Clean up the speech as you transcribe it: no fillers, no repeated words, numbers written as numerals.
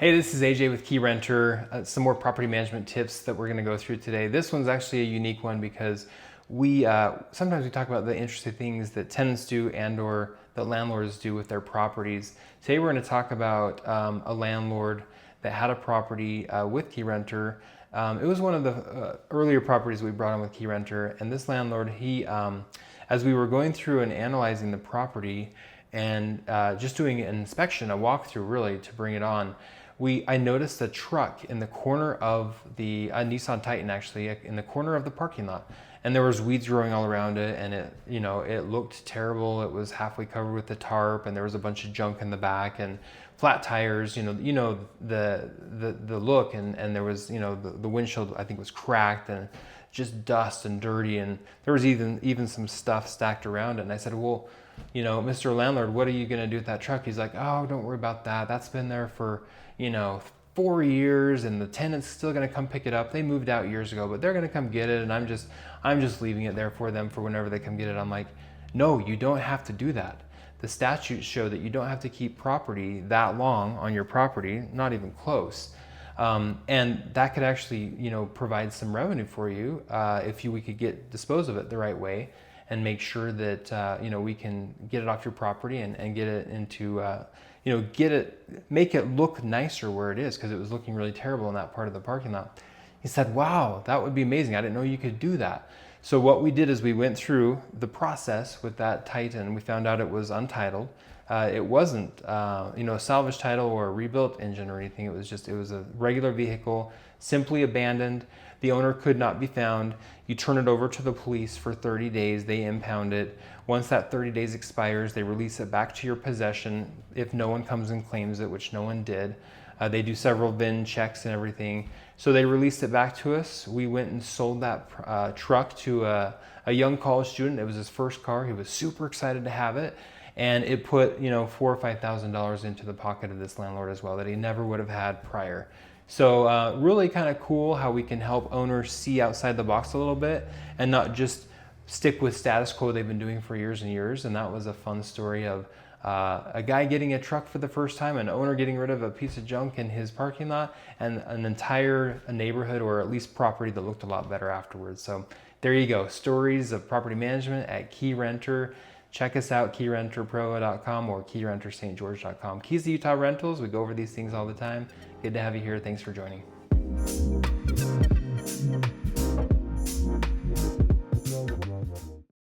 Hey, this is AJ with Keyrenter. Some more property management tips that we're going to go through today. This one's actually a unique one because we sometimes we talk about the interesting things that tenants do and/or that landlords do with their properties. Today we're going to talk about a landlord that had a property with Keyrenter. It was one of the earlier properties we brought on with Keyrenter, and this landlord, he, as we were going through and analyzing the property and just doing an inspection, a walkthrough really to bring it on, I noticed a truck in the corner of the Nissan Titan, actually in the corner of the parking lot, and there was weeds growing all around it, and it looked terrible. It was halfway covered with the tarp, and there was a bunch of junk in the back and flat tires. The look, and there was the windshield, I think, was cracked and just dust and dirty, and there was even some stuff stacked around it. And I said, well, Mr. Landlord, what are you going to do with that truck? He's like, oh, don't worry about that. That's been there for 4 years, and the tenant's still going to come pick it up. They moved out years ago, but they're going to come get it, and I'm just leaving it there for them for whenever they come get it. I'm like, no, you don't have to do that. The statutes show that you don't have to keep property that long on your property, not even close. And that could actually, provide some revenue for you if we could dispose of it the right way and make sure that we can get it off your property and get it into make it look nicer where it is, because it was looking really terrible in that part of the parking lot. He said, wow, that would be amazing. I didn't know you could do that. So what we did is we went through the process with that Titan. We found out it was untitled. It wasn't a salvage title or a rebuilt engine or anything. It was a regular vehicle, simply abandoned. The owner could not be found. You turn it over to the police for 30 days. They impound it. Once that 30 days expires, they release it back to your possession if no one comes and claims it, which no one did. They do several VIN checks and everything. So they released it back to us. We went and sold that truck to a young college student. It was his first car. He was super excited to have it. And it put, $4,000 or $5,000 into the pocket of this landlord as well that he never would have had prior. So really kind of cool how we can help owners see outside the box a little bit and not just stick with status quo they've been doing for years and years. And that was a fun story of a guy getting a truck for the first time, an owner getting rid of a piece of junk in his parking lot, and an entire neighborhood, or at least property, that looked a lot better afterwards. So there you go, stories of property management at Keyrenter. Check us out, KeyrenterProvo.com or KeyrenterStGeorge.com. Keys to Utah Rentals, we go over these things all the time. Good to have you here. Thanks for joining.